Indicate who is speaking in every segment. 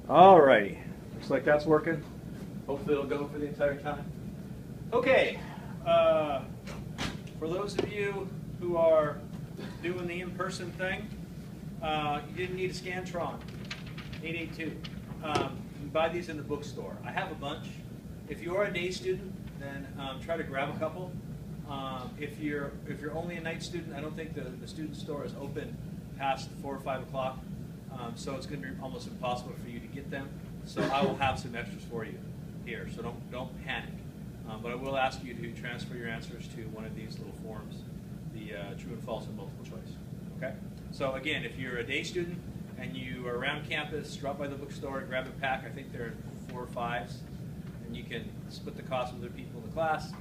Speaker 1: Alrighty, looks like that's working. Hopefully it'll go for the entire time. Okay, for those of you who are doing the in-person thing, you didn't need a Scantron 882. You can buy these in the bookstore. I have a bunch. If you are a day student, then try to grab a couple. If you're only a night student, I don't think the student store is open past 4 or 5 o'clock, so it's going to be almost impossible for you to get them. So I will have some extras for you here. So don't panic. But I will ask you to transfer your answers to one of these little forms, the true and false and multiple choice. Okay. So again, if you're a day student and you are around campus, drop by the bookstore and grab a pack. I think they're 4 or 5s, and you can split the cost with other people in the class.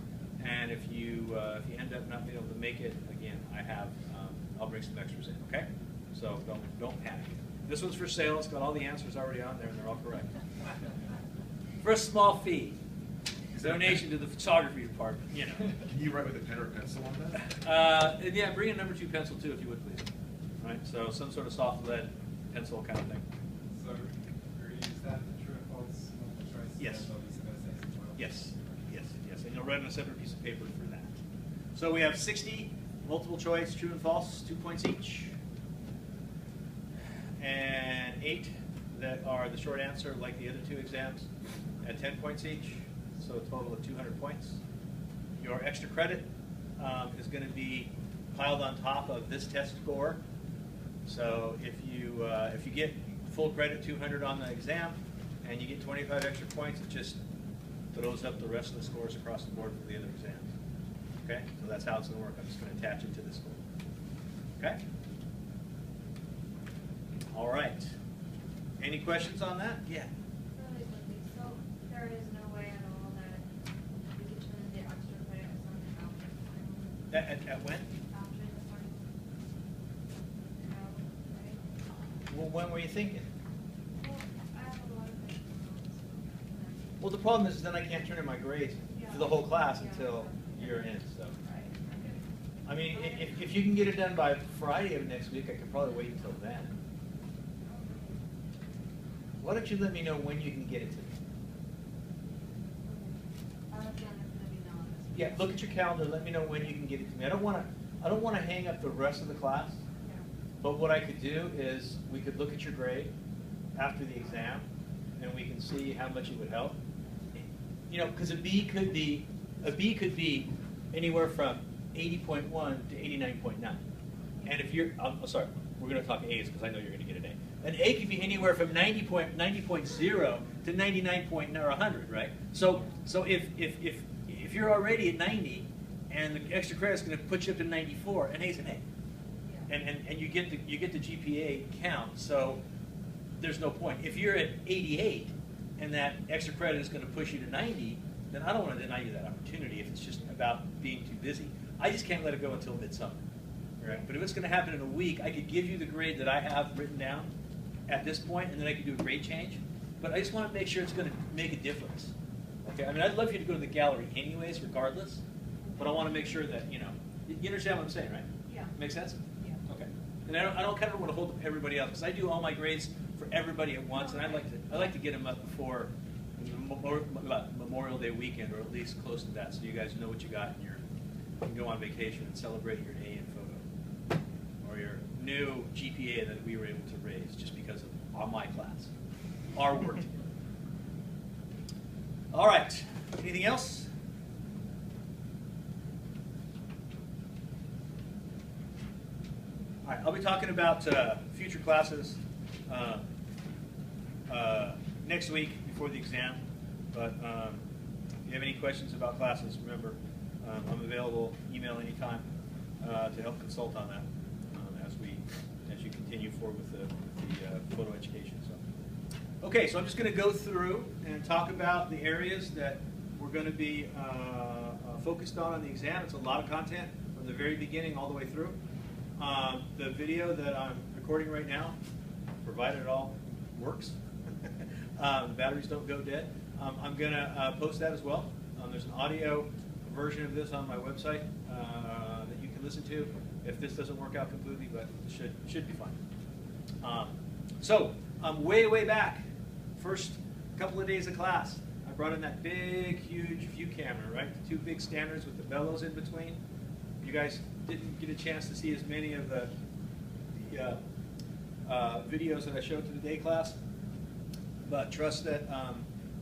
Speaker 1: And if you end up not being able to make it, again, I'll bring some extras in. Okay. So don't panic. This one's for sale. It's got all the answers already on there, and they're all correct. For a small fee. Donation to the photography department, you know.
Speaker 2: Can you write with a pen or pencil on that?
Speaker 1: Yeah, bring a number 2 pencil too, if you would, please. All right, so some sort of soft lead pencil kind of thing.
Speaker 3: So you're going to use that, the true and false multiple choice?
Speaker 1: Yes.
Speaker 3: And these other things as well?
Speaker 1: Yes, yes. And you'll write on a separate piece of paper for that. So we have 60 multiple choice, true and false, 2 points each. And 8 that are the short answer, like the other 2 exams, at 10 points each. So a total of 200 points. Your extra credit is going to be piled on top of this test score. So if you get full credit, 200 on the exam, and you get 25 extra points, it just throws up the rest of the scores across the board for the other exams. Okay, so that's how it's going to work. I'm just going to attach it to this score. Okay. All right. Any questions on that? Yeah.
Speaker 4: Really quickly, so there is no way at all that we could turn the extra credit or something after the final?
Speaker 1: At when?
Speaker 4: After the final? No, right?
Speaker 1: Well, when were you thinking?
Speaker 4: Well, I have a lot of things going on, so.
Speaker 1: Well, the problem is then I can't turn in my grades for the whole class until year end. So,
Speaker 4: Right, okay.
Speaker 1: I mean, if you can get it done by Friday of next week, I could probably wait until then. Why don't you let me know when you can get it to me? Yeah, look at your calendar. Let me know when you can get it to me. I don't want to hang up the rest of the class. But what I could do is we could look at your grade after the exam, and we can see how much it would help. You know, because a B could be anywhere from 80.1 to 89.9. And if you're, I'm sorry, we're going to talk A's because I know you're going to get an A. An A could be anywhere from 90.0 to 99 or 100, right? So if you're already at 90 and the extra credit is going to put you up to 94, an A's an A. And you get the GPA count, so there's no point. If you're at 88 and that extra credit is going to push you to 90, then I don't want to deny you that opportunity if it's just about being too busy. I just can't let it go until midsummer. Right? But if it's going to happen in a week, I could give you the grade that I have written down at this point, and then I could do a grade change. But I just want to make sure it's going to make a difference. Okay? I mean, I'd love for you to go to the gallery anyways, regardless. But I want to make sure that, you understand what I'm saying, right?
Speaker 4: Yeah.
Speaker 1: Make sense?
Speaker 4: Yeah.
Speaker 1: Okay. And I don't kind of want to hold everybody else, because I do all my grades for everybody at once, and I like to get them up before Memorial Day weekend, or at least close to that, so you guys know what you got, and you can go on vacation and celebrate your A in photo, or your new GPA that we were able to raise just because of my class, our work together. All right. Anything else? All right. I'll be talking about future classes next week before the exam. But if you have any questions about classes, remember, I'm available. Email anytime to help consult on that as you continue forward with the photo education. So, okay, so I'm just going to go through and talk about the areas that we're going to be focused on the exam. It's a lot of content from the very beginning all the way through. The video that I'm recording right now, provided it all works, the batteries don't go dead, I'm going to post that as well. There's an audio version of this on my website that you can listen to if this doesn't work out completely, but it should be fine. So way back, first couple of days of class, I brought in that big, huge view camera, right? The two big standards with the bellows in between. You guys didn't get a chance to see as many of the videos that I showed to the day class, but trust that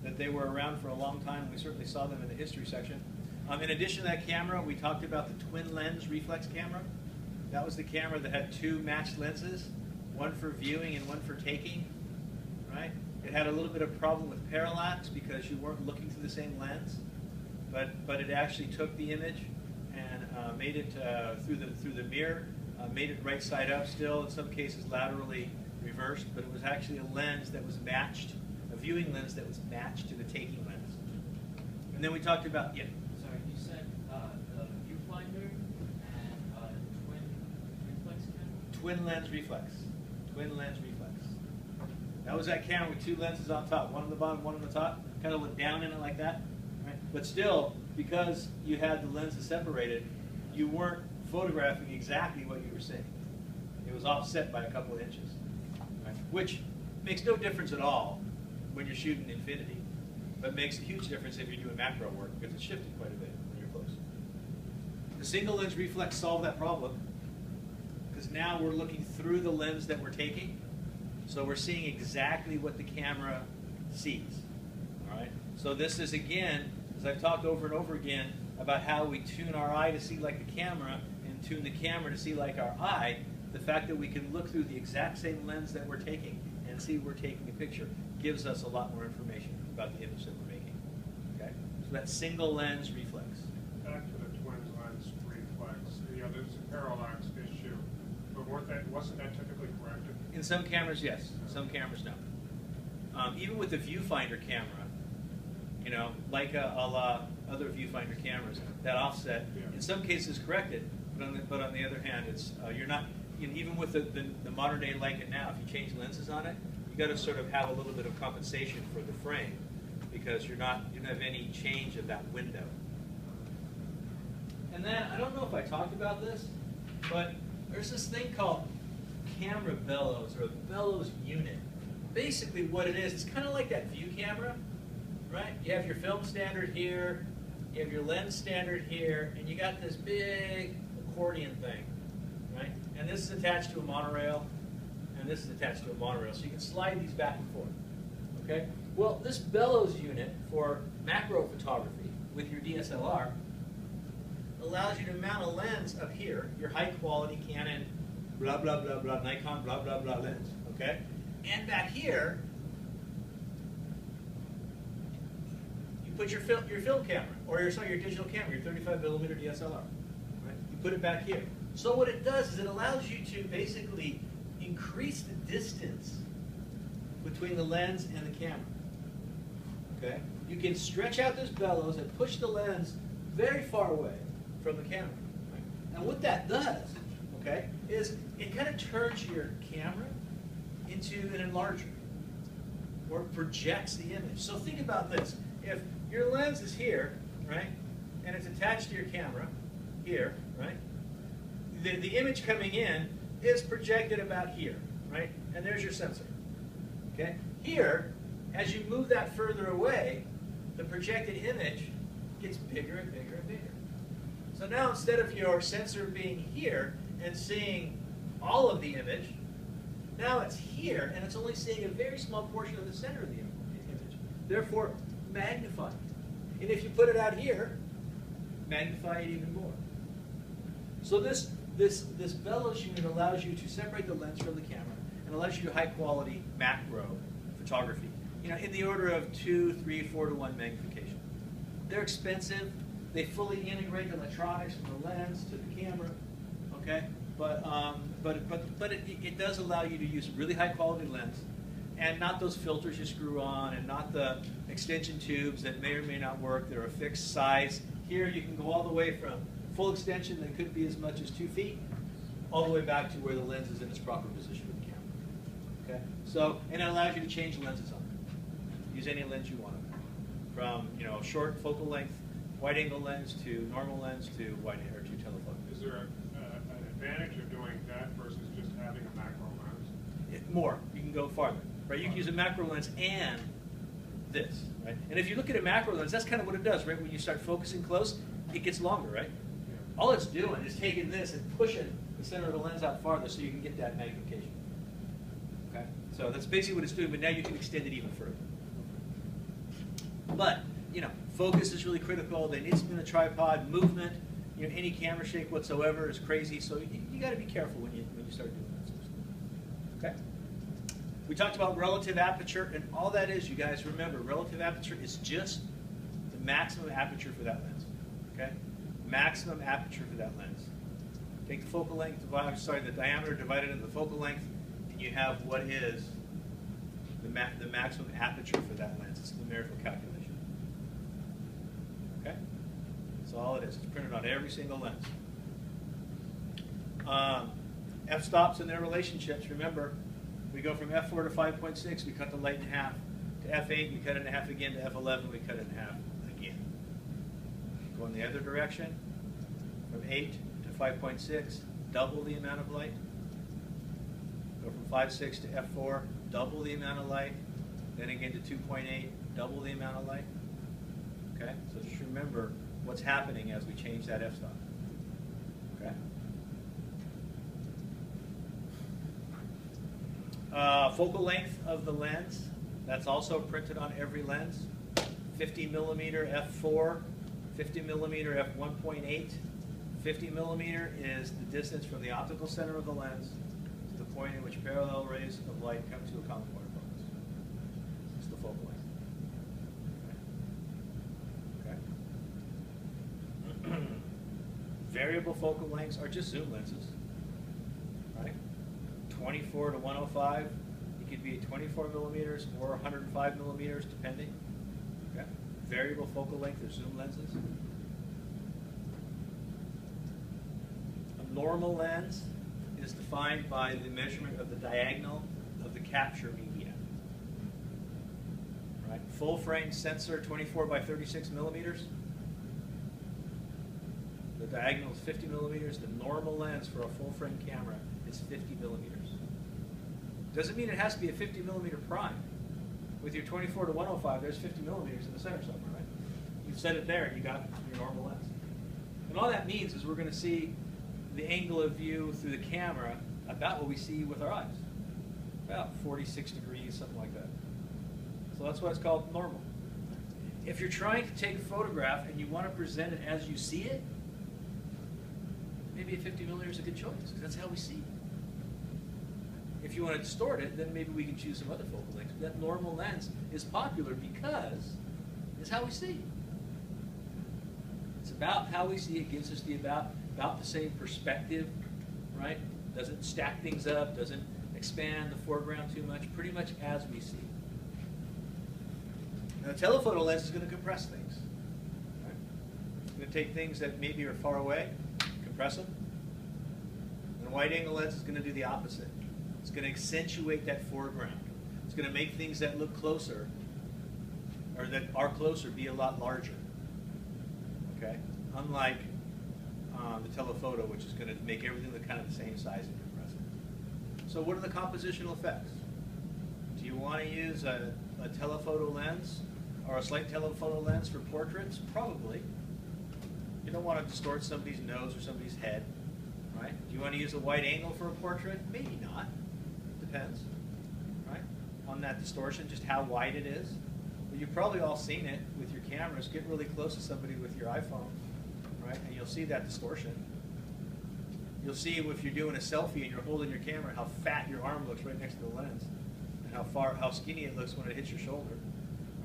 Speaker 1: that they were around for a long time. We certainly saw them in the history section. In addition to that camera, we talked about the twin lens reflex camera. That was the camera that had two matched lenses, one for viewing and one for taking, right? It had a little bit of problem with parallax because you weren't looking through the same lens, but it actually took the image and made it through the mirror, made it right side up still, in some cases laterally reversed, but it was actually a lens that was matched, a viewing lens that was matched to the taking lens. And then we talked about, yeah.
Speaker 5: Sorry, you said the viewfinder and twin reflex camera?
Speaker 1: Twin lens reflex. Twin lens reflex. That was that camera with two lenses on top, one on the bottom, one on the top. Kind of looked down in it like that. Right? But still, because you had the lenses separated, you weren't photographing exactly what you were seeing. It was offset by a couple of inches, right? Which makes no difference at all when you're shooting infinity, but makes a huge difference if you're doing macro work because it's shifted quite a bit when you're close. The single lens reflex solved that problem because now we're looking through the lens that we're taking, so we're seeing exactly what the camera sees. All right. So this is, again, as I've talked over and over again about how we tune our eye to see like the camera and tune the camera to see like our eye. The fact that we can look through the exact same lens that we're taking and see we're taking a picture gives us a lot more information about the image that we're making. Okay. So that single lens reflex.
Speaker 3: Back to the twin lens reflex. There's a parallax issue, but wasn't that typically corrected?
Speaker 1: In some cameras, yes. Some cameras, no. Even with the viewfinder camera, you know, like a la other viewfinder cameras, that offset, in some cases corrected, but on the other hand, it's you're not, you know, even with the modern day Leica now, if you change lenses on it, you got to sort of have a little bit of compensation for the frame because you don't have any change of that window. And then, I don't know if I talked about this, but there's this thing called camera bellows or a bellows unit. Basically what it is, it's kind of like that view camera, right? You have your film standard here, you have your lens standard here, and you got this big accordion thing, right? And this is attached to a monorail, and this is attached to a monorail, so you can slide these back and forth, okay? Well, this bellows unit for macro photography with your DSLR allows you to mount a lens up here, your high quality Canon, blah, blah, blah, blah, Nikon, blah, blah, blah lens, okay? And back here, you put your film camera, or your digital camera, your 35 millimeter DSLR, right? You put it back here. So what it does is it allows you to basically increase the distance between the lens and the camera, okay? You can stretch out this bellows and push the lens very far away from the camera, right? And what that does, okay, is it kind of turns your camera into an enlarger, or projects the image. So think about this. If your lens is here, right, and it's attached to your camera here, right, the image coming in is projected about here, right, and there's your sensor, okay? Here, as you move that further away, the projected image gets bigger and bigger and bigger. So now instead of your sensor being here and seeing all of the image, now it's here and it's only seeing a very small portion of the center of the image. Therefore, magnify it. And if you put it out here, magnify it even more. So this bellows unit allows you to separate the lens from the camera and allows you to high quality macro photography. You know, in the order of 2, 3, 4 to 1 magnification. They're expensive. They fully integrate the electronics from the lens to the camera, okay? But it does allow you to use a really high quality lens and not those filters you screw on and not the extension tubes that may or may not work. They're a fixed size. Here you can go all the way from full extension that could be as much as 2 feet all the way back to where the lens is in its proper position with the camera, okay? So, and it allows you to change lenses on it. Use any lens you want. From, you know, short focal length wide angle lens to normal lens to wide or to telephoto.
Speaker 3: Is there an advantage of doing that versus just having a macro lens?
Speaker 1: More. You can go farther, right? You can use a macro lens and this, right? And if you look at a macro lens, that's kind of what it does, right? When you start focusing close, it gets longer, right? All it's doing is taking this and pushing the center of the lens out farther so you can get that magnification. Okay? So that's basically what it's doing, but now you can extend it even further. But, you know, focus is really critical. They need something in the tripod, movement, you know, any camera shake whatsoever is crazy, so you got to be careful when you start doing that sort of stuff. Okay? We talked about relative aperture, and all that is, you guys remember, relative aperture is just the maximum aperture for that lens. Okay? Maximum aperture for that lens. Take the focal length, the diameter divided into the focal length, and you have what is the maximum aperture for that lens. It's a numerical calculation. Okay? That's all it is. It's printed on every single lens. F-stops and their relationships, remember, we go from f4 to 5.6, we cut the light in half. To f8, we cut it in half again. To f11, we cut it in half again. Go in the other direction, from 8 to 5.6, double the amount of light. Go from 5.6 to f4, double the amount of light. Then again to 2.8, double the amount of light. Okay, so just remember what's happening as we change that f-stop. Okay. Focal length of the lens, that's also printed on every lens. 50 millimeter f4, 50 millimeter f1.8. 50 millimeter is the distance from the optical center of the lens to the point in which parallel rays of light come to a common point of focus. It's the focal length. Okay. Variable focal lengths are just zoom lenses. Right? 24 to 105. It could be 24 millimeters or 105 millimeters, depending. Okay. Variable focal length are zoom lenses. A normal lens is defined by the measurement of the diagonal of the capture media. Right. Full frame sensor, 24 by 36 millimeters. The diagonal is 50 millimeters. The normal lens for a full frame camera is 50 millimeters. Doesn't mean it has to be a 50 millimeter prime. With your 24 to 105, there's 50 millimeters in the center somewhere, right? You set it there and you got your normal lens. And all that means is we're going to see the angle of view through the camera about what we see with our eyes. About 46 degrees, something like that. So that's why it's called normal. If you're trying to take a photograph and you want to present it as you see it, maybe a 50 millimeter is a good choice, because that's how we see it. If you want to distort it, then maybe we can choose some other focal lengths. But that normal lens is popular because it's how we see. It's about how we see. It gives us the about the same perspective, right? Doesn't stack things up, doesn't expand the foreground too much, pretty much as we see. Now, a telephoto lens is going to compress things. Right? It's going to take things that maybe are far away, compress them. And a wide-angle lens is going to do the opposite. It's going to accentuate that foreground. It's going to make things that look closer, or that are closer, be a lot larger. Okay? Unlike the telephoto, which is going to make everything look kind of the same size and compress it. So what are the compositional effects? Do you want to use a telephoto lens or a slight telephoto lens for portraits? Probably. You don't want to distort somebody's nose or somebody's head, right? Do you want to use a wide angle for a portrait? Maybe not. Depends, right? On that distortion, just how wide it is. But you've probably all seen it with your cameras. Get really close to somebody with your iPhone, right? And you'll see that distortion. You'll see if you're doing a selfie and you're holding your camera, how fat your arm looks right next to the lens, and how skinny it looks when it hits your shoulder.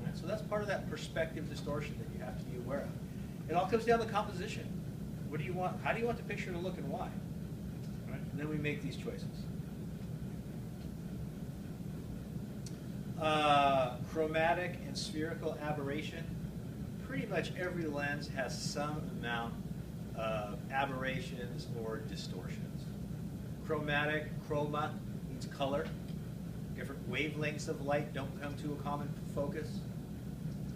Speaker 1: Right? So that's part of that perspective distortion that you have to be aware of. It all comes down to composition. What do you want? How do you want the picture to look, and why? Right? And then we make these choices. Chromatic and spherical aberration. Pretty much every lens has some amount of aberrations or distortions. Chromatic, chroma, means color. Different wavelengths of light don't come to a common focus.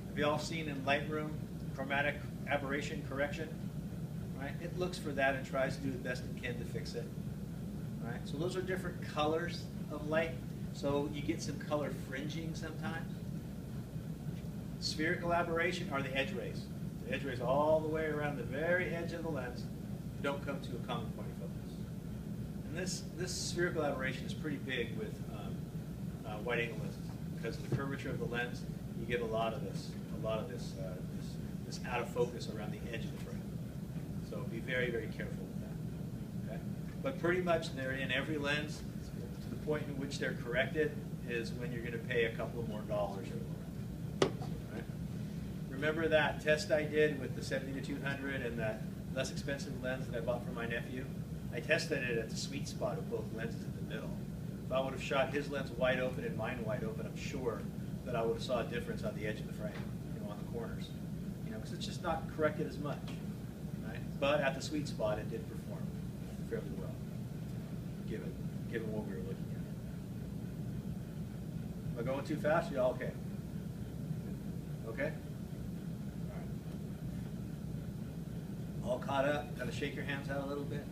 Speaker 1: Have you all seen in Lightroom chromatic aberration correction? Right? It looks for that and tries to do the best it can to fix it. Right? So those are different colors of light. So you get some color fringing sometimes. Spherical aberration are the edge rays. The edge rays all the way around the very edge of the lens don't come to a common point of focus. And this spherical aberration is pretty big with wide angle lenses because of the curvature of the lens. You get a lot of this out of focus around the edge of the frame. So be very, very careful with that. Okay? But pretty much they're in every lens to the point in which they're corrected is when you're going to pay a couple of more dollars or more. Right? Remember that test I did with the 70-200 and that less expensive lens that I bought for my nephew? I tested it at the sweet spot of both lenses in the middle. If I would have shot his lens wide open and mine wide open, I'm sure that I would have saw a difference on the edge of the frame, on the corners, because it's just not corrected as much, right? But at the sweet spot, it did perform fairly well, given what we were looking at. Am I going too fast? Are you all okay? Okay? All right. All caught up? Got to shake your hands out a little bit?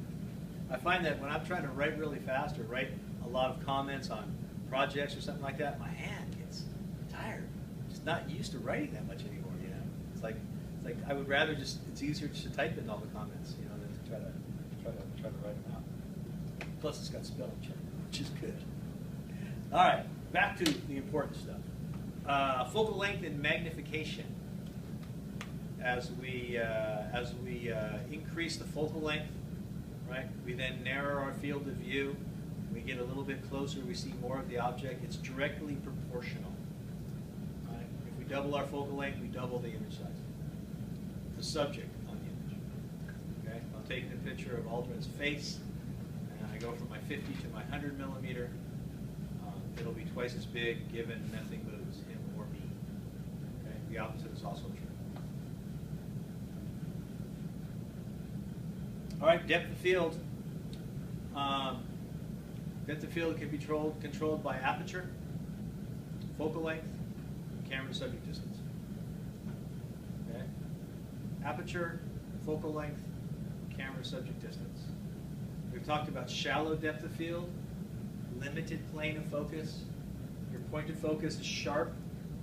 Speaker 1: I find that when I'm trying to write really fast or write a lot of comments on projects or something like that, my hand gets tired. I'm just not used to writing that much anymore, It's like I would rather it's easier just to type in all the comments, than to try to write them out. Plus it's got spelling check, which is good. All right, back to the important stuff. Focal length and magnification. As we increase the focal length, right, we then narrow our field of view. We get a little bit closer, we see more of the object. It's directly proportional. Right? If we double our focal length, we double the image size. The subject on the image. Okay? I'm taking a picture of Aldrin's face, and I go from my 50 to my 100 millimeter. It'll be twice as big given nothing moves, him or me. Okay? The opposite is also true. All right, depth of field. Depth of field can be controlled by aperture, focal length, camera to subject distance. Okay? Aperture, focal length, camera to subject distance. We've talked about shallow depth of field, limited plane of focus. Your point of focus is sharp,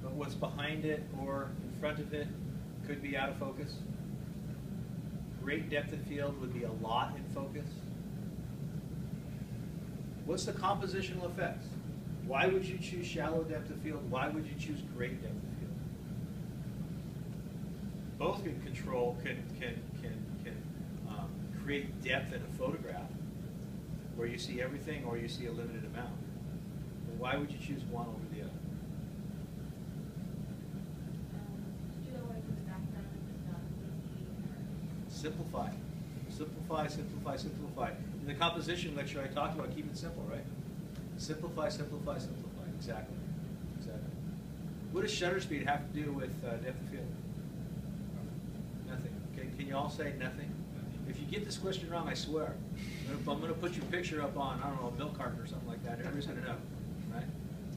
Speaker 1: but what's behind it or in front of it could be out of focus. Great depth of field would be a lot in focus. What's the compositional effects? Why would you choose shallow depth of field? Why would you choose great depth of field? Both can create depth in a photograph where you see everything or you see a limited amount. But why would you choose one over the other? Simplify. Simplify, simplify, simplify. In the composition lecture, I talked about keep it simple, right? Simplify, simplify, simplify. Exactly. Exactly. What does shutter speed have to do with depth of field? Nothing. Okay, can you all say nothing? If you get this question wrong, I swear, I'm going to put your picture up on, I don't know, a milk carton or something like that. Everybody's going to know, right?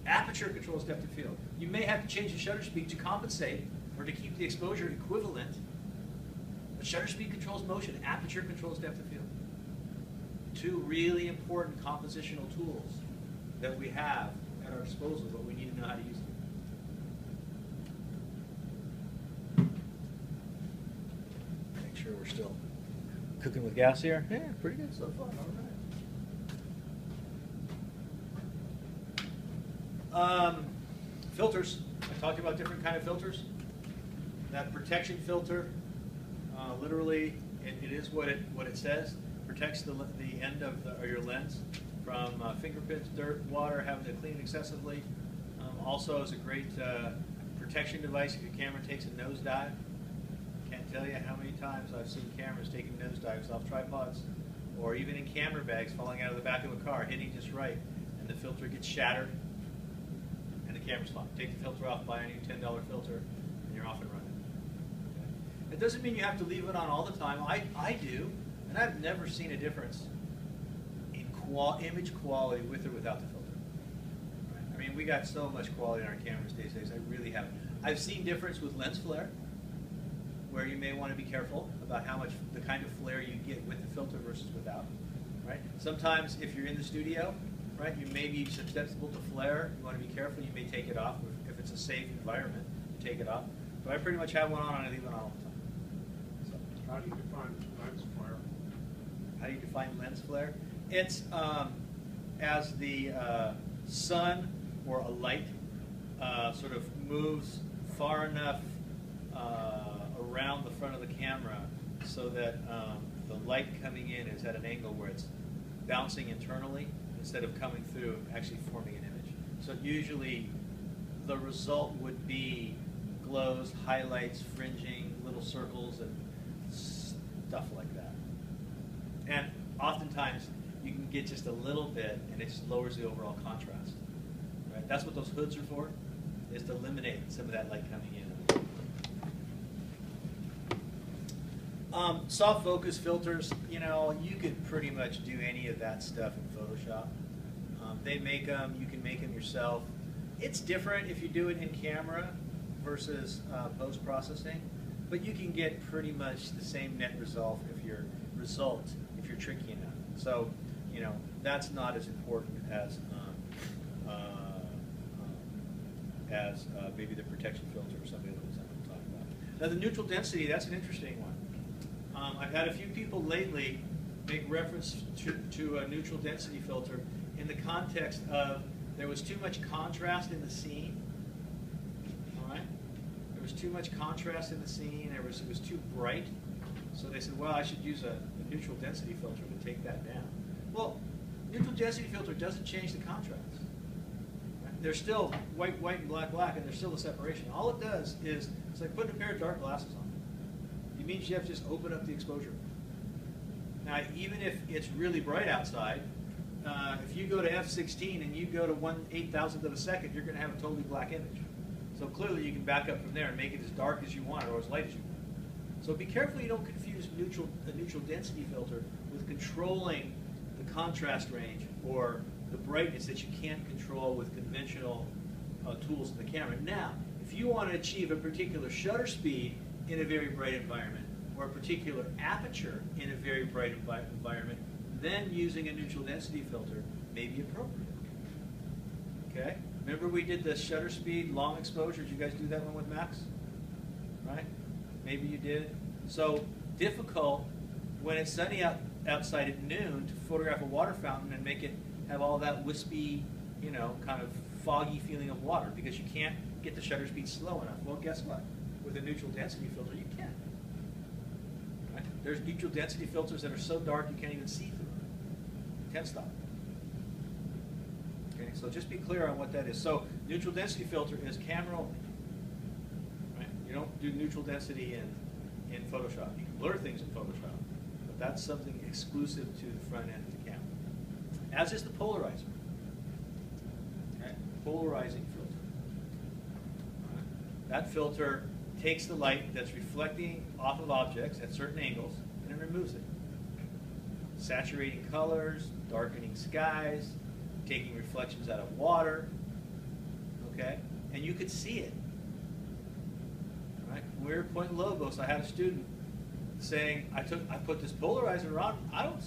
Speaker 1: Aperture controls depth of field. You may have to change the shutter speed to compensate or to keep the exposure equivalent. But shutter speed controls motion. Aperture controls depth of field. Two really important compositional tools that we have at our disposal, but we need to know how to use them. Make sure we're still cooking with gas here. Yeah, pretty good so far. All right. Filters. I talked about different kind of filters. That protection filter, literally, it is what it says. Protects the end of your lens from fingerprints, dirt, water, having to clean excessively. Also is a great protection device if your camera takes a nosedive. Can't tell you how many times I've seen cameras taking nosedives off tripods or even in camera bags falling out of the back of a car, hitting just right, and the filter gets shattered and the camera's fine. Take the filter off, buy a new $10 filter, and you're off and running. Okay? It doesn't mean you have to leave it on all the time. I do, and I've never seen a difference in image quality with or without the filter. Right? I mean, we got so much quality in our cameras these days, I really haven't. I've seen difference with lens flare, where you may want to be careful about how much, the kind of flare you get with the filter versus without, right? Sometimes if you're in the studio, right, you may be susceptible to flare. You want to be careful. You may take it off. If it's a safe environment, you take it off. But I pretty much have one on and I leave it on all the time. So,
Speaker 3: How do you define lens flare?
Speaker 1: how do you define lens flare? It's as the sun or a light sort of moves far enough around the front of the camera so that the light coming in is at an angle where it's bouncing internally instead of coming through and actually forming an image. So usually the result would be glows, highlights, fringing, little circles, and stuff like that. And oftentimes you can get just a little bit and it just lowers the overall contrast. Right? That's what those hoods are for, is to eliminate some of that light coming in. Soft focus filters, you know, you could pretty much do any of that stuff in Photoshop. They make them, you can make them yourself. It's different if you do it in camera versus post-processing, but you can get pretty much the same net result if you're tricky enough. So, you know, that's not as important as maybe the protection filter or something that I'm talking about. Now, the neutral density, that's an interesting one. I've had a few people lately make reference to a neutral density filter in the context of there was too much contrast in the scene. All right, there was too much contrast in the scene. It was too bright, so they said, "Well, I should use a neutral density filter to take that down." Well, neutral density filter doesn't change the contrast. Right? There's still white, and black, and there's still a separation. All it does is it's like putting a pair of dark glasses on. It means you have to just open up the exposure. Now, even if it's really bright outside, if you go to f16 and you go to 1/8,000th of a second, you're going to have a totally black image. So clearly you can back up from there and make it as dark as you want or as light as you want. So be careful you don't confuse a neutral density filter with controlling the contrast range or the brightness that you can't control with conventional tools in the camera. Now, if you want to achieve a particular shutter speed in a very bright environment or a particular aperture in a very bright environment, then using a neutral density filter may be appropriate. Okay? Remember we did the shutter speed, long exposure. Did you guys do that one with Max? Right? Maybe you did. So difficult when it's sunny outside at noon to photograph a water fountain and make it have all that wispy, you know, kind of foggy feeling of water because you can't get the shutter speed slow enough. Well, guess what? With a neutral density filter, you can. Right? There's neutral density filters that are so dark you can't even see through them. 10 stop. Okay, so just be clear on what that is. So neutral density filter is camera only. Right? You don't do neutral density in Photoshop. You can blur things in Photoshop, but that's something exclusive to the front end of the camera. As is the polarizer. Okay? Polarizing filter. All right? That filter takes the light that's reflecting off of objects at certain angles and it removes it. Saturating colors, darkening skies, taking reflections out of water, okay? And you could see it. Right? When we were at Point Lobos, I had a student saying, I put this polarizer on,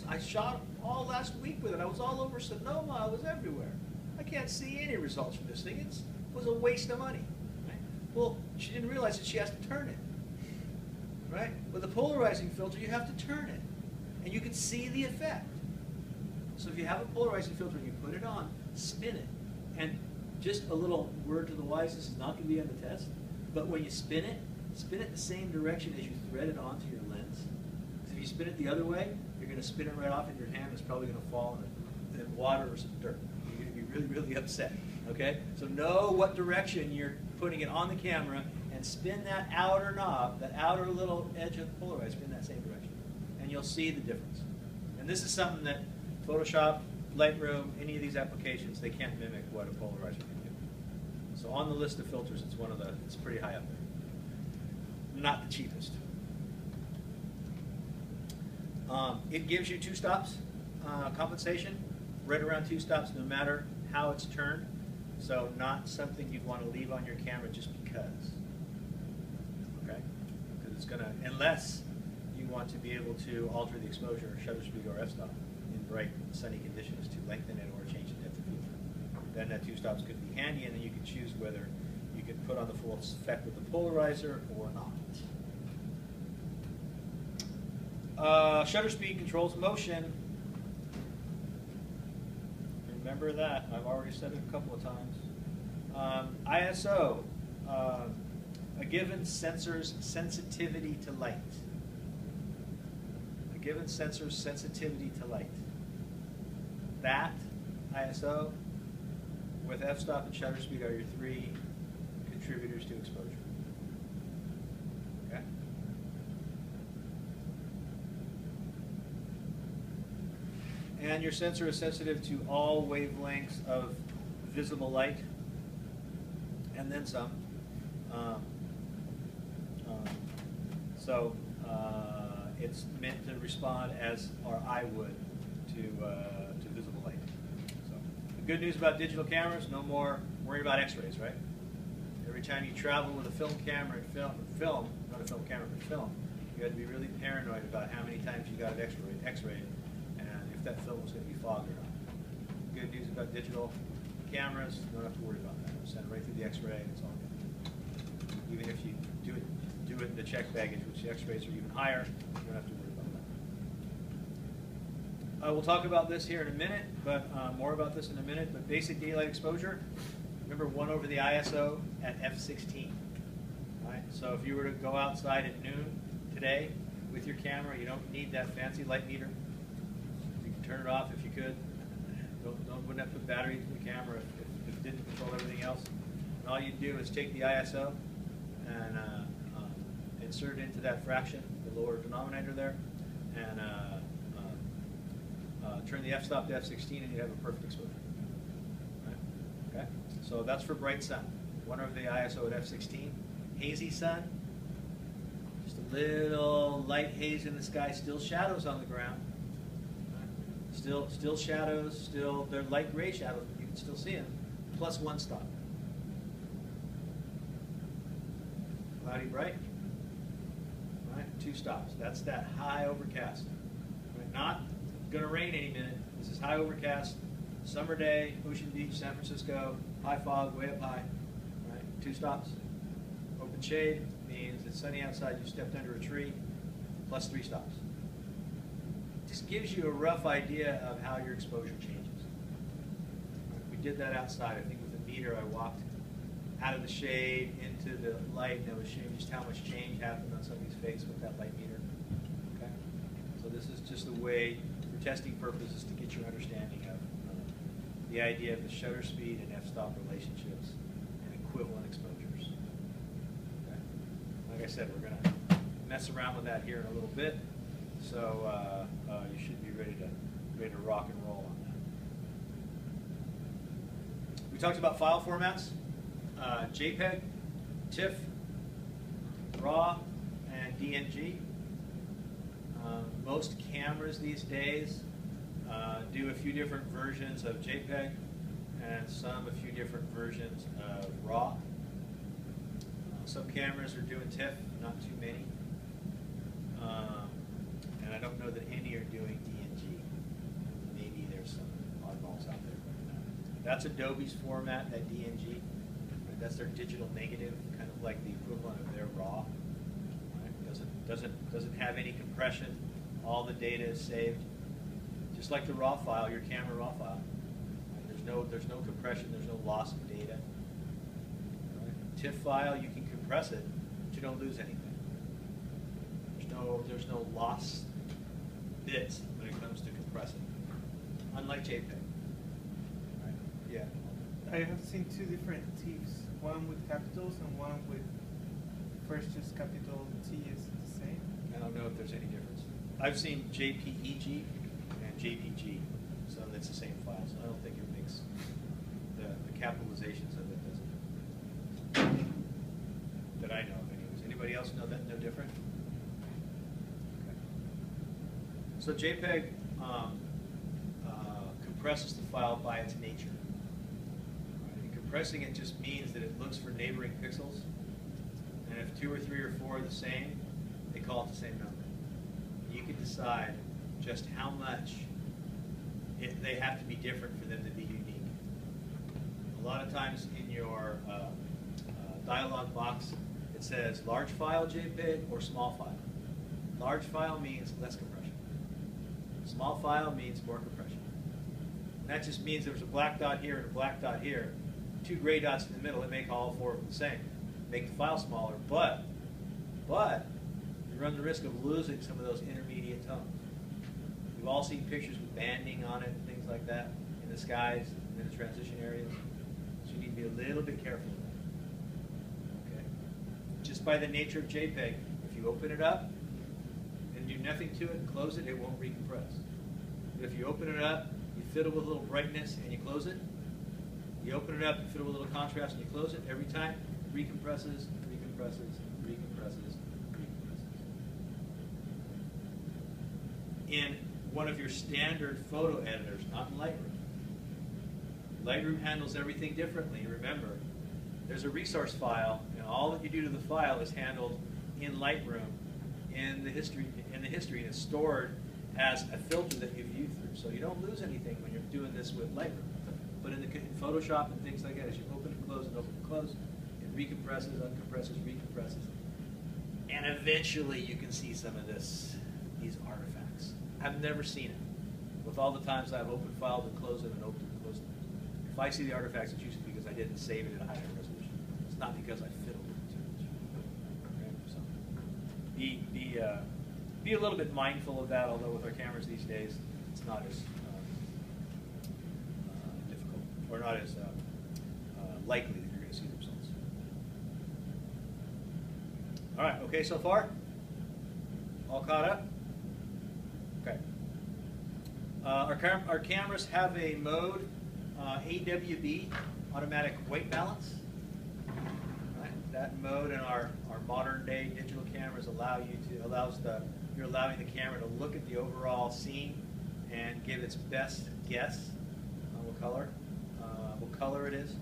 Speaker 1: I shot all last week with it. I was all over Sonoma, I was everywhere. I can't see any results from this thing. It was a waste of money. Right? Well, she didn't realize that she has to turn it. Right? With a polarizing filter, you have to turn it. And you can see the effect. So if you have a polarizing filter and you put it on, spin it. And just a little word to the wise, this is not going to be on the test, but when you spin it the same direction as you thread it onto your lens. So if you spin it the other way, you're going to spin it right off in your hand. It's probably going to fall in water or some dirt. You're going to be really, really upset. Okay? So know what direction you're putting it on the camera and spin that outer knob, that outer little edge of the polarizer, spin that same direction. And you'll see the difference. And this is something that Photoshop, Lightroom, any of these applications, they can't mimic what a polarizer can do. So on the list of filters, it's pretty high up there. Not the cheapest. It gives you 2 stops compensation, right around 2 stops, no matter how it's turned. So not something you'd want to leave on your camera just because. Okay? Because it's going to, unless you want to be able to alter the exposure, shutter speed, or f-stop in bright, sunny conditions to lengthen it or change the depth of field. Then that 2 stops could be handy, and then you can choose whether you you can put on the full effect with the polarizer or not. Shutter speed controls motion. Remember that. I've already said it a couple of times. ISO, a given sensor's sensitivity to light. A given sensor's sensitivity to light. That, ISO, with f-stop and shutter speed are your three contributors to exposure. Okay? And your sensor is sensitive to all wavelengths of visible light, and then some. So it's meant to respond as our eye would to visible light. So the good news about digital cameras, no more worrying about X-rays, right? Every time you travel with a film camera and film, not a film camera, but film, you have to be really paranoid about how many times you got it X-rayed, and if that film was going to be fogged or not. Good news about digital cameras, you don't have to worry about that. It'll send right through the X-ray, and it's all good. Even if you do it in the check baggage, which the X-rays are even higher, you don't have to worry about that. We'll talk about this here in a minute, but more about this in a minute. But basic daylight exposure, remember 1 over the ISO at f16. All right? So if you were to go outside at noon today with your camera, you don't need that fancy light meter. You can turn it wouldn't off if you could. Wouldn't have to put batteries in the camera if it didn't control everything else. And all you do is take the ISO and insert it into that fraction, the lower denominator there, and turn the f-stop to f16, and you have a perfect exposure. Right? Okay, so that's for bright sun. 1 over the ISO at f16. Hazy sun, just a little light haze in the sky, still shadows on the ground. Right? Still shadows, they're light gray shadows, but you can still see them. Plus 1 stop. Cloudy bright. Right? 2 stops. That's that high overcast. Right? Not going to rain any minute. This is high overcast, summer day, Ocean Beach, San Francisco, high fog, way up high. Right? 2 stops. Open shade means it's sunny outside, you stepped under a tree, plus 3 stops. Just gives you a rough idea of how your exposure changes. We did that outside. I think with a meter I walked out of the shade into the light, and I was showing just how much change happened on somebody's face with that light meter. Okay? So this is just a way, for testing purposes, to get your understanding of the idea of the shutter speed and f-stop relationships and equivalent exposures. Okay? Like I said, we're going to mess around with that here in a little bit, so you should be ready to rock and roll on that. We talked about file formats. JPEG, TIFF, RAW, and DNG. Most cameras these days do a few different versions of JPEG and a few different versions of RAW. Some cameras are doing TIFF, not too many. And I don't know that any are doing DNG. Maybe there's some oddballs out there. But that's Adobe's format, that DNG. That's their digital negative, kind of like the equivalent of their RAW. Right? Doesn't have any compression. All the data is saved, just like the RAW file, your camera RAW file. Right? There's no compression. There's no loss of data. Right? TIFF file, you can compress it, but you don't lose anything. There's no loss bits when it comes to compressing, unlike JPEG. Right? Yeah.
Speaker 6: I have seen 2 different TIFFs, one with capitals and one with first just capital T is the same.
Speaker 1: I don't know if there's any difference. I've seen JPEG and JPG, so that's the same file, so I don't think it makes the capitalizations of it doesn't, that I know of anyways. Anybody else know that no different? Okay. So JPEG compresses the file by its nature. Compressing it just means that it looks for neighboring pixels, and if 2 or 3 or 4 are the same, they call it the same number. You can decide just how much they have to be different for them to be unique. A lot of times in your dialog box. It says large file JPEG or small file. Large file means less compression. Small file means more compression. And that just means there's a black dot here and a black dot here, 2 gray dots in the middle that make all 4 of them the same. Make the file smaller, but you run the risk of losing some of those intermediate tones. We've all seen pictures with banding on it and things like that in the skies and in the transition areas. So you need to be a little bit careful of that. Okay? Just by the nature of JPEG, if you open it up and do nothing to it and close it, it won't recompress. But if you open it up, you fiddle with a little brightness and you close it, you open it up, you fiddle with a little contrast and you close it, every time recompresses, recompresses, recompresses, recompresses. In one of your standard photo editors, not in Lightroom. Lightroom handles everything differently. Remember, there's a resource file, and all that you do to the file is handled in Lightroom in the history, and it's stored as a filter that you view through. So you don't lose anything when you're doing this with Lightroom. But in Photoshop and things like that, as you open and close and open and close, it recompresses, uncompresses, recompresses. And eventually you can see some of these artifacts. I've never seen it. With all the times I've opened files and closed them and opened and closed them. If I see the artifacts, it's usually because I didn't save it at a higher resolution. It's not because I fiddled with it too much. Okay? So be a little bit mindful of that, although with our cameras these days, it's not as difficult, or not as likely that you're going to see the results. All right, okay so far? All caught up? Okay. Our cameras have a mode, AWB, automatic white balance. Right. That mode in our modern day digital cameras you're allowing the camera to look at the overall scene and give its best guess on what color it is.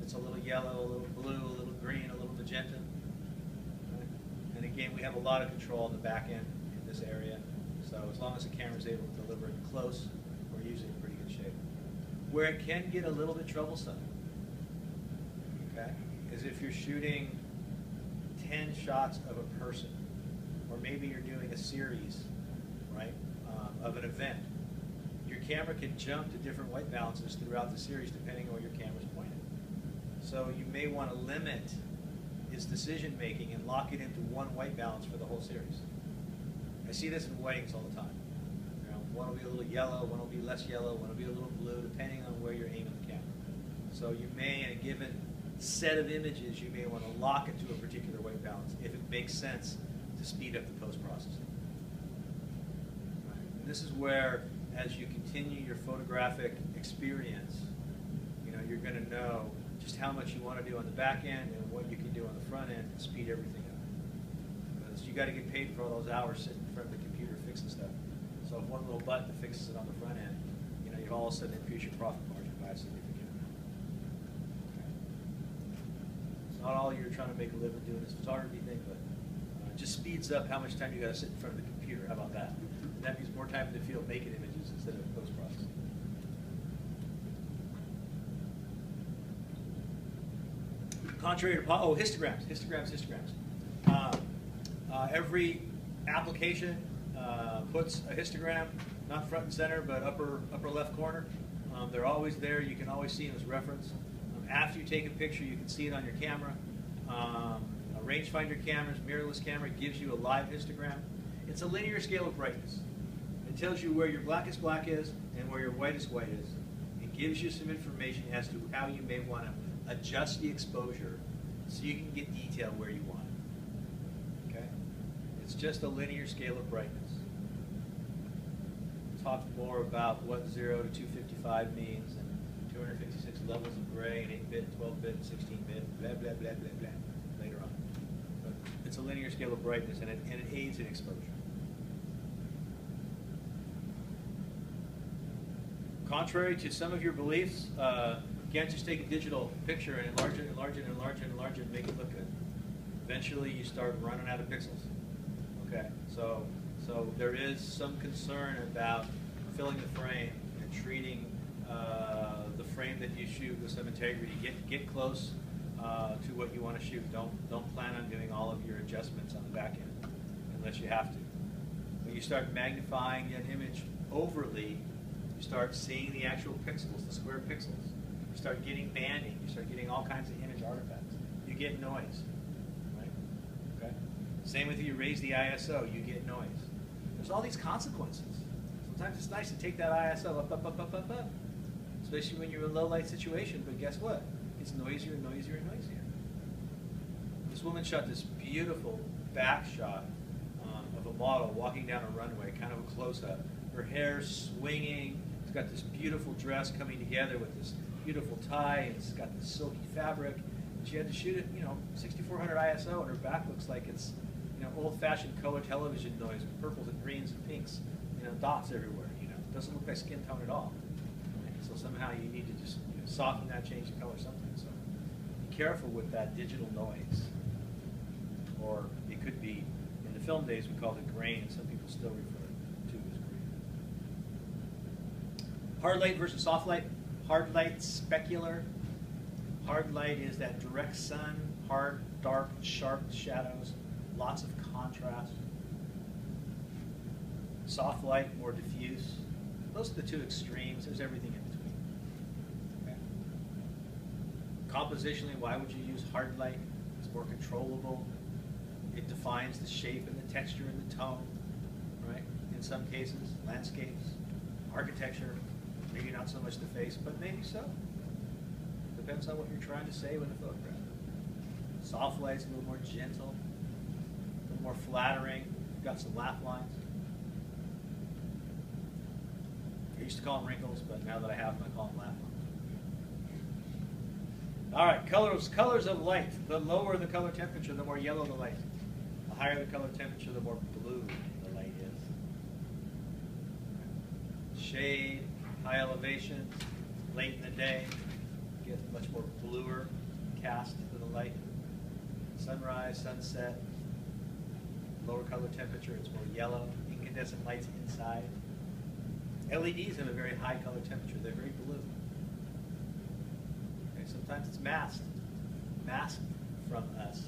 Speaker 1: It's a little yellow, a little blue, a little green, a little magenta. Right. And again, we have a lot of control on the back end in this area. So as long as the camera is able to deliver it close, we're usually in pretty good shape. Where it can get a little bit troublesome, okay, is if you're shooting 10 shots of a person, or maybe you're doing a series, right, of an event. Your camera can jump to different white balances throughout the series depending on where your camera's pointed. So you may want to limit its decision making and lock it into one white balance for the whole series. I see this in weddings all the time. You know, one will be a little yellow, one will be less yellow, one will be a little blue, depending on where you're aiming the camera. So you may, in a given set of images, you may want to lock it to a particular white balance if it makes sense to speed up the post-processing. And this is where, as you continue your photographic experience, you know, you're going to know just how much you want to do on the back end and what you can do on the front end to speed everything up. Because you got to get paid for all those hours sitting in front of the computer fixing stuff. So if one little button fixes it on the front end, you know, you've all of a sudden increased your profit margin by a significant amount. Okay. It's not all you're trying to make a living doing this photography thing, but it just speeds up how much time you got to sit in front of the computer. How about that? And that means more time in the field making images instead of post-processing. Contrary to histograms. Every application puts a histogram, not front and center, but upper left corner. They're always there. You can always see them as reference. After you take a picture, you can see it on your camera. Rangefinder cameras, mirrorless camera gives you a live histogram. It's a linear scale of brightness. It tells you where your blackest black is and where your whitest white is. It gives you some information as to how you may want to adjust the exposure so you can get detail where you want it. Okay? It's just a linear scale of brightness. We'll talk more about what 0 to 255 means and 256 levels of gray and 8-bit, 12-bit, and 16-bit, blah, blah, blah, blah, blah, later on. But it's a linear scale of brightness and it aids in exposure. Contrary to some of your beliefs, you can't just take a digital picture and enlarge it, and make it look good. Eventually, you start running out of pixels. Okay, so there is some concern about filling the frame and treating the frame that you shoot with some integrity. Get close, to what you want to shoot. Don't plan on doing all of your adjustments on the back end unless you have to. When you start magnifying an image overly, you start seeing the actual pixels, the square pixels. You start getting banding. You start getting all kinds of image artifacts. You get noise, right? Okay. Same with you raise the ISO, you get noise. There's all these consequences. Sometimes it's nice to take that ISO up, especially when you're in a low light situation. But guess what? It's noisier and noisier and noisier. This woman shot this beautiful back shot of a model walking down a runway, kind of a close-up. Her hair swinging. It's got this beautiful dress coming together with this beautiful tie. And it's got this silky fabric. And she had to shoot it, 6400 ISO, and her back looks like it's, old-fashioned color television noise with purples and greens and pinks, dots everywhere. It doesn't look like skin tone at all. Right? So somehow you need to just soften that, change the color, something. So be careful with that digital noise. Or it could be, in the film days, we called it grain. Some people still refer to it as grain. Hard light versus soft light. Hard light, specular. Hard light is that direct sun, hard, dark, sharp shadows, lots of contrast. Soft light, more diffuse. Those are the two extremes. There's everything in between. Okay. Compositionally, why would you use hard light? It's more controllable. It defines the shape and the texture and the tone, right? In some cases, landscapes, architecture, maybe not so much the face, but maybe so. Depends on what you're trying to say with the photograph. Soft light's a little more gentle, a little more flattering. Got some laugh lines. I used to call them wrinkles, but now that I have them, I call them laugh lines. All right, colors of light. The lower the color temperature, the more yellow the light. The higher the color temperature, the more blue the light is. Shade, high elevation, late in the day, get much more bluer cast to the light. Sunrise, sunset, lower color temperature, it's more yellow. Incandescent lights inside. LEDs have a very high color temperature. They're very blue. Okay, sometimes it's masked from us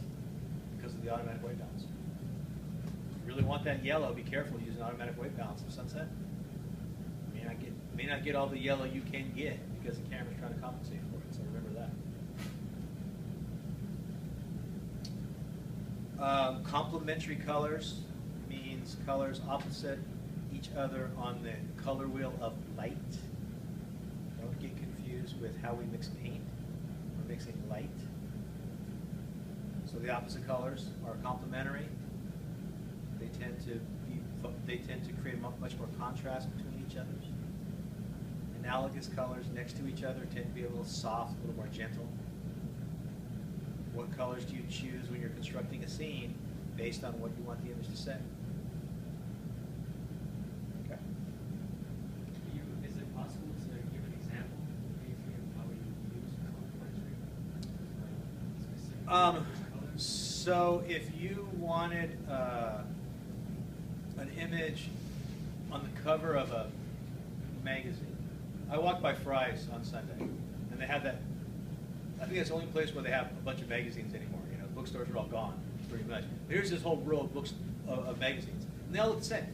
Speaker 1: because of the automatic white balance. If you really want that yellow, be careful. Use an automatic white balance of sunset. May not get all the yellow you can get because the camera's trying to compensate for it. So remember that. Complementary colors means colors opposite each other on the color wheel of light. Don't get confused with how we mix paint. We're mixing light. So the opposite colors are complementary. They tend to create much more contrast between each other. Analogous colors next to each other tend to be a little soft, a little more gentle. What colors do you choose when you're constructing a scene based on what you want the image to say? Okay.
Speaker 5: Is it possible to give an example of how you use complementary?
Speaker 1: So if you wanted an image on the cover of a magazine, I walked by Fry's on Sunday, and they have that. I think that's the only place where they have a bunch of magazines anymore. Bookstores are all gone, pretty much. But here's this whole row of books of magazines, and they all look the same.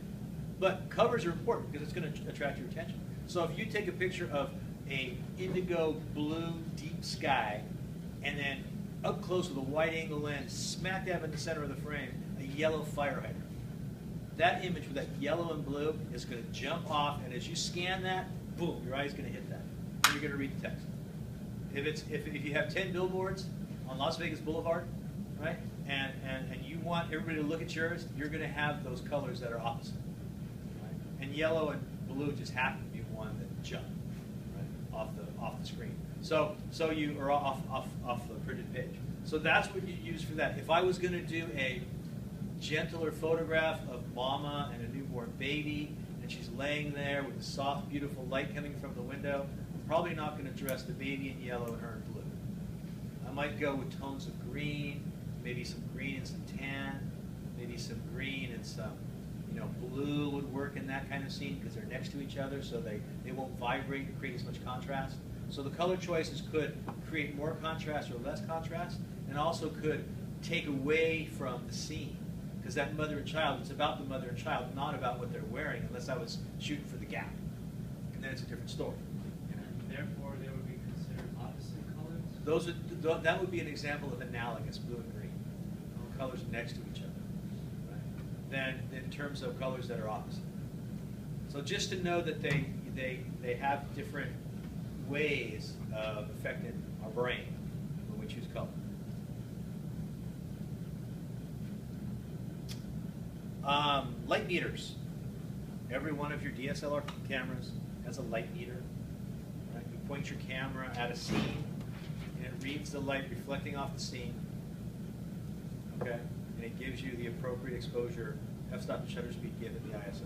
Speaker 1: But covers are important because it's going to attract your attention. So if you take a picture of a indigo blue deep sky, and then up close with a wide angle lens, smack dab in the center of the frame, a yellow fire hydrant. That image with that yellow and blue is going to jump off, and as you scan that, boom, your eye's going to hit that. And you're going to read the text. If you have 10 billboards on Las Vegas Boulevard, right, and you want everybody to look at yours, you're going to have those colors that are opposite. Right? And yellow and blue just happen to be one that jump right, off the screen. So you are off the printed page. So that's what you use for that. If I was going to do a gentler photograph of mama and a newborn baby, and she's laying there with the soft, beautiful light coming from the window, I'm probably not going to dress the baby in yellow and her in blue. I might go with tones of green, maybe some green and some tan, maybe some green and some, blue would work in that kind of scene because they're next to each other, so they won't vibrate and create as much contrast. So the color choices could create more contrast or less contrast, and also could take away from the scene. Because that mother and child, it's about the mother and child, not about what they're wearing, unless I was shooting for the gap. And then it's a different story.
Speaker 5: And therefore, they would be considered opposite colors?
Speaker 1: Those are, that would be an example of analogous, blue and green, colors next to each other. Right? Then in terms of colors that are opposite. So just to know that they have different ways of affecting our brain when we choose color. Light meters. Every one of your DSLR cameras has a light meter. Right? You point your camera at a scene, and it reads the light reflecting off the scene. Okay, and it gives you the appropriate exposure, f-stop and shutter speed given the ISO.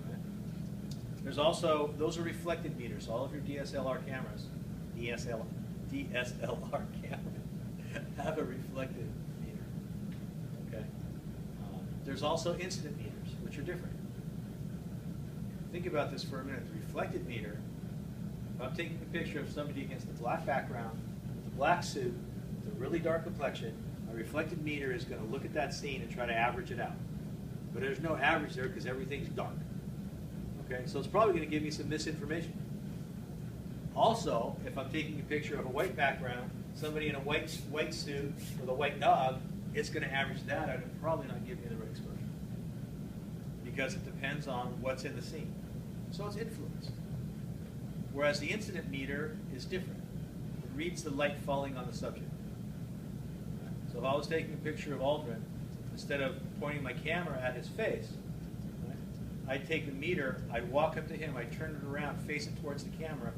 Speaker 1: Right? There's also, those are reflected meters. All of your DSLR cameras, DSLR cameras have a reflected meter. Okay. There's also incident meters, which are different. Think about this for a minute. The reflected meter, if I'm taking a picture of somebody against a black background, with a black suit, with a really dark complexion, my reflected meter is going to look at that scene and try to average it out. But there's no average there because everything's dark. Okay, so it's probably going to give me some misinformation. Also, if I'm taking a picture of a white background, somebody in a white suit with a white dog, it's going to average that out and probably not give me the right exposure. Because it depends on what's in the scene. So it's influenced. Whereas the incident meter is different. It reads the light falling on the subject. So if I was taking a picture of Aldrin, instead of pointing my camera at his face, I'd take the meter, I'd walk up to him, I'd turn it around, face it towards the camera,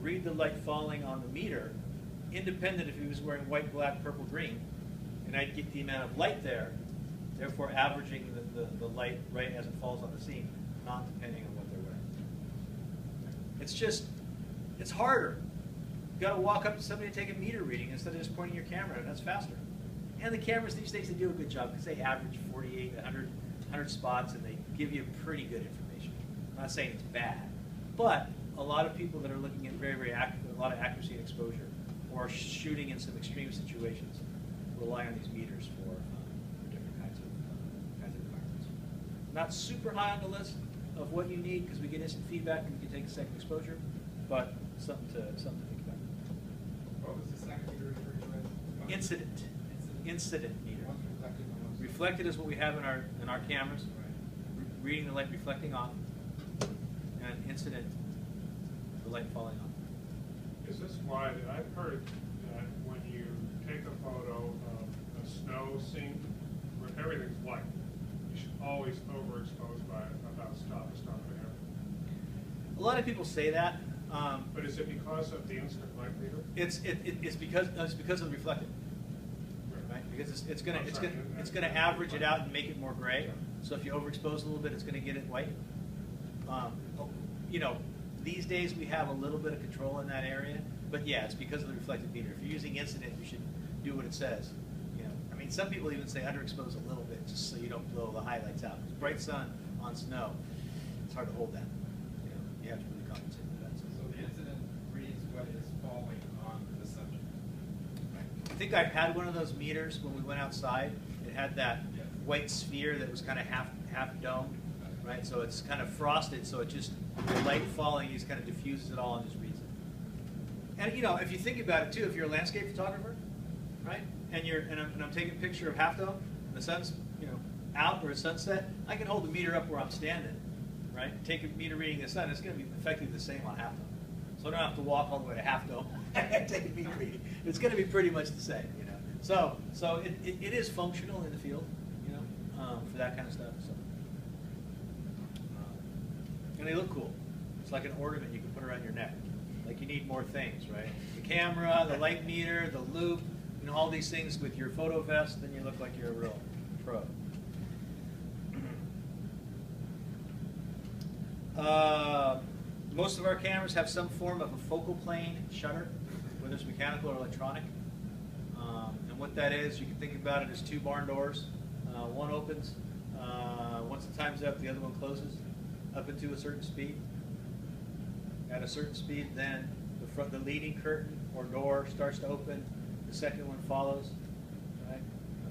Speaker 1: read the light falling on the meter, independent if he was wearing white, black, purple, green, and I'd get the amount of light there, therefore averaging the light right as it falls on the scene, not depending on what they're wearing. It's just, it's harder. You've got to walk up to somebody to take a meter reading instead of just pointing your camera, and that's faster. And the cameras these days, they do a good job because they average 48, 100 spots, and they give you pretty good information. I'm not saying it's bad, but a lot of people that are looking at a lot of accuracy and exposure, or shooting in some extreme situations, rely on these meters for different kinds of environments. Not super high on the list of what you need because we get instant feedback and you can take a second exposure, but something to think about.
Speaker 7: What was the second meter referred to as?
Speaker 1: Incident meter.
Speaker 7: One's reflected and one's-
Speaker 1: Reflected is what we have in our cameras, reading the light reflecting off, and incident, the light falling off.
Speaker 3: Is this why, I've heard that when you take a photo of a snow scene where everything's white, you should always overexpose by about a stop and a half.
Speaker 1: A lot of people say that.
Speaker 3: But is it because of the instant light meter?
Speaker 1: It's because of the reflected, right? Because it's gonna average it out and make it more gray. So if you overexpose a little bit, it's gonna get it white. You know, these days we have a little bit of control in that area, but yeah, it's because of the reflected meter. If you're using incident, you should do what it says. You know, I mean, some people even say underexpose a little bit just so you don't blow the highlights out. Because bright sun on snow, it's hard to hold that. You know, you have to really compensate for that.
Speaker 7: So the incident reads what is falling on the subject.
Speaker 1: I think I had one of those meters when we went outside. It had that
Speaker 7: Yes.
Speaker 1: white sphere that was kind of half domed, right? So it's kind of frosted, so it just, the light falling, just kind of diffuses it all and just reads it. And you know, if you think about it too, if you're a landscape photographer, right? And I'm taking a picture of Half Dome, and the sun's, you know, out or a sunset, I can hold the meter up where I'm standing, right? Take a meter reading of the sun, it's going to be effectively the same on Half Dome. So I don't have to walk all the way to Half Dome and take a meter reading. It's going to be pretty much the same, you know. So it is functional in the field, you know, for that kind of stuff. So. And they look cool. It's like an ornament you can put around your neck. Like you need more things, right? The camera, the light meter, the loop, you know, all these things with your photo vest, then you look like you're a real pro. Most of our cameras have some form of a focal plane shutter, whether it's mechanical or electronic. And what that is, you can think about it as two barn doors. One opens, once the time's up, the other one closes, up into a certain speed. At a certain speed, then the leading curtain or door starts to open, the second one follows, right?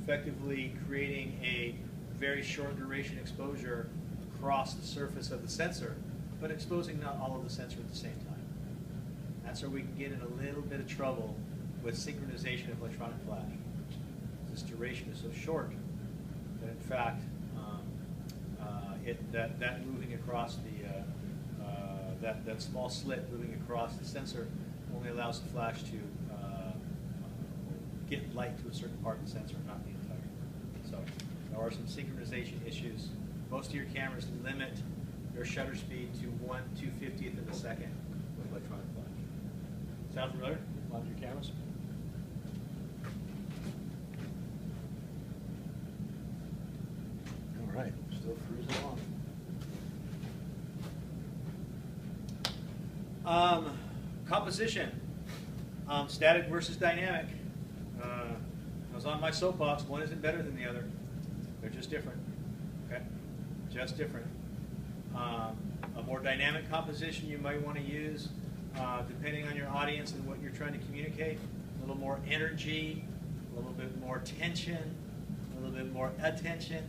Speaker 1: Effectively creating a very short duration exposure across the surface of the sensor, but exposing not all of the sensor at the same time. That's where we can get in a little bit of trouble with synchronization of electronic flash. This duration is so short that in fact, that moving across that small slit moving across the sensor only allows the flash to get light to a certain part of the sensor, not the entire. So there are some synchronization issues. Most of your cameras limit their shutter speed to 1/250th of a second with electronic flash. Sound familiar? A lot of your cameras? All right, still cruising along. Composition, static versus dynamic. I was on my soapbox. One isn't better than the other. They're just different. Okay, just different. A more dynamic composition you might want to use, depending on your audience and what you're trying to communicate. A little more energy, a little bit more tension, a little bit more attention.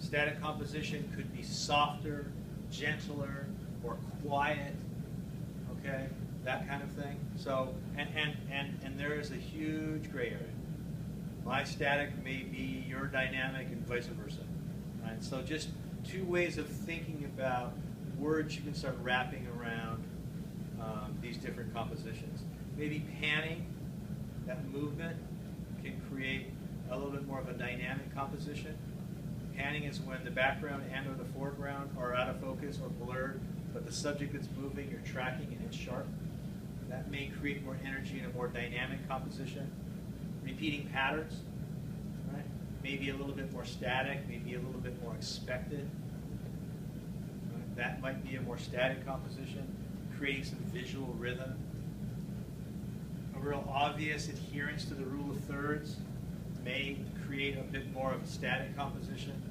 Speaker 1: Static composition could be softer, gentler, or quiet. Okay, that kind of thing. So, and there is a huge gray area. My static may be your dynamic, and vice versa. Right? So, just two ways of thinking about words you can start wrapping around these different compositions. Maybe panning, that movement can create a little bit more of a dynamic composition. Panning is when the background and or the foreground are out of focus or blurred, but the subject that's moving, you're tracking and it's sharp. That may create more energy and a more dynamic composition. Repeating patterns, right? Maybe a little bit more static, maybe a little bit more expected. Right? That might be a more static composition, creating some visual rhythm. A real obvious adherence to the rule of thirds may create a bit more of a static composition.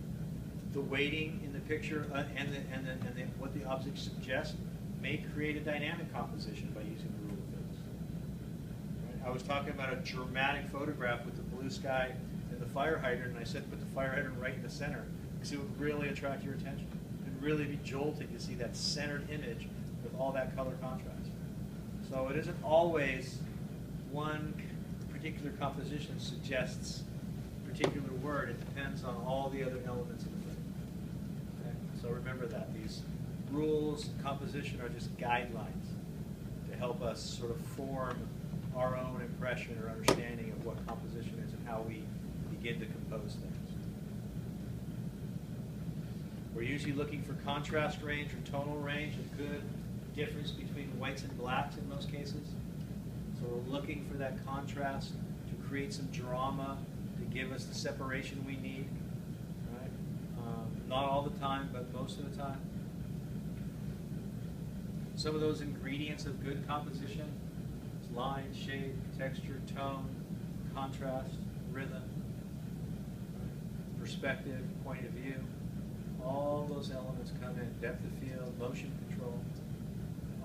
Speaker 1: The weighting in the picture and what the object suggests may create a dynamic composition by using the rule of thirds. Right? I was talking about a dramatic photograph with the blue sky and the fire hydrant, and I said put the fire hydrant right in the center because it would really attract your attention. It would really be jolting to see that centered image with all that color contrast. So it isn't always one particular composition suggests a particular word. It depends on all the other elements of the thing. Okay? So remember that. These rules and composition are just guidelines to help us sort of form our own impression or understanding of what composition is and how we begin to compose things. We're usually looking for contrast range or tonal range, a good difference between whites and blacks in most cases. So we're looking for that contrast to create some drama, to give us the separation we need. Right? Not all the time, but most of the time. Some of those ingredients of good composition is line, shape, texture, tone, contrast, rhythm, perspective, point of view. All those elements come in. Depth of field, motion control.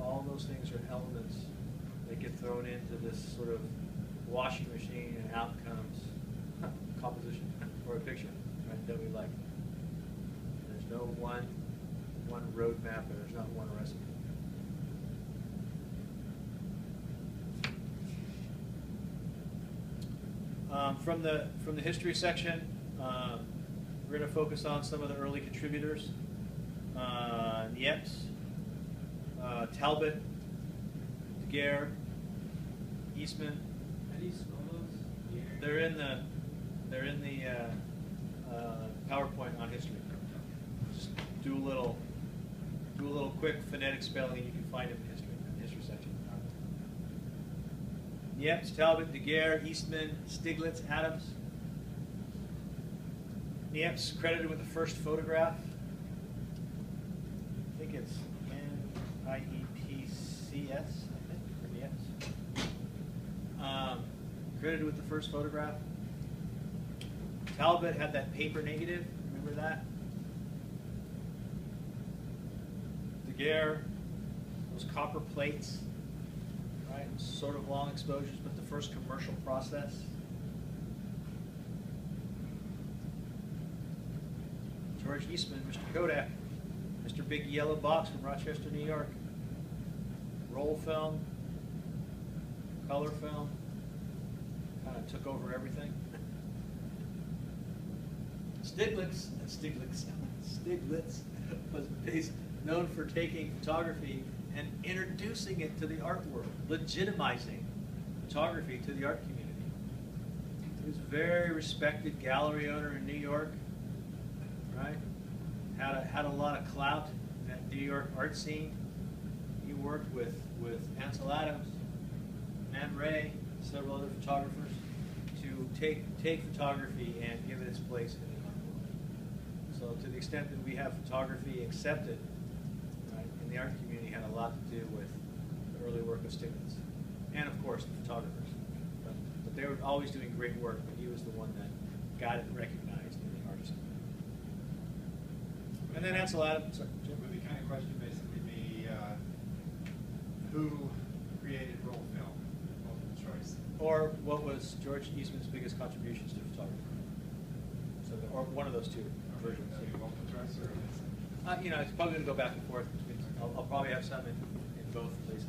Speaker 1: All those things are elements that get thrown into this sort of washing machine, and out comes composition or a picture, right, that we like. There's no one roadmap, and there's not one recipe. From the history section, we're going to focus on some of the early contributors. Niepce, Talbot, Daguerre, Eastman.
Speaker 5: How do you spell those?
Speaker 1: They're in the PowerPoint on history. Just do a little quick phonetic spelling, and you can find it in the history section. Niepce, Talbot, Daguerre, Eastman, Stiglitz, Adams. Niepce credited with the first photograph. I think it's NIEPCS, for Niepce. Credited with the first photograph. Talbot had that paper negative, remember that? Daguerre, those copper plates. sort of long exposures, but the first commercial process. George Eastman, Mr. Kodak, Mr. Big Yellow Box from Rochester, New York. Roll film, color film, kind of took over everything. Stiglitz was known for taking photography and introducing it to the art world, legitimizing photography to the art community. He was a very respected gallery owner in New York, right? Had a lot of clout in that New York art scene. He worked with Ansel Adams, Man Ray, several other photographers to take photography and give it its place in the art world. So to the extent that we have photography accepted, right, in the art community, had a lot to do with the early work of Stiglitz, and of course the photographers. But they were always doing great work, but he was the one that got it recognized in the artist community. And then Ansel Adams. Sorry, Jim?
Speaker 7: Would the kind of question basically be, who created roll film, multiple choice?
Speaker 1: Or what was George Eastman's biggest contributions to photography? So, or one of those two versions.
Speaker 7: Multiple choice or?
Speaker 1: You know, it's probably going to go back and forth. I'll probably have some in both places,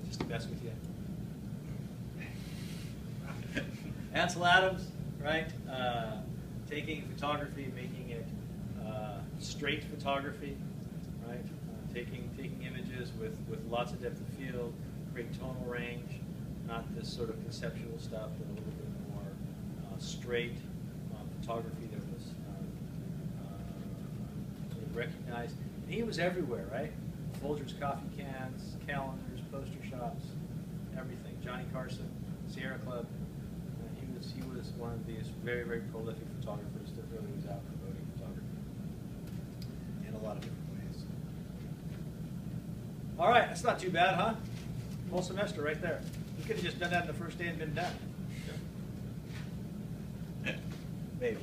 Speaker 1: just to mess with you. Ansel Adams, right? Taking photography, making it straight photography, right? Taking images with lots of depth of field, great tonal range, not this sort of conceptual stuff, but a little bit more straight photography that was recognized. And he was everywhere, right? Folgers coffee cans, calendars, poster shops, everything. Johnny Carson, Sierra Club. He was one of these very, very prolific photographers that really was out promoting photography in a lot of different ways. All right, that's not too bad, huh? Whole semester right there. You could have just done that in the first day and been done. Maybe.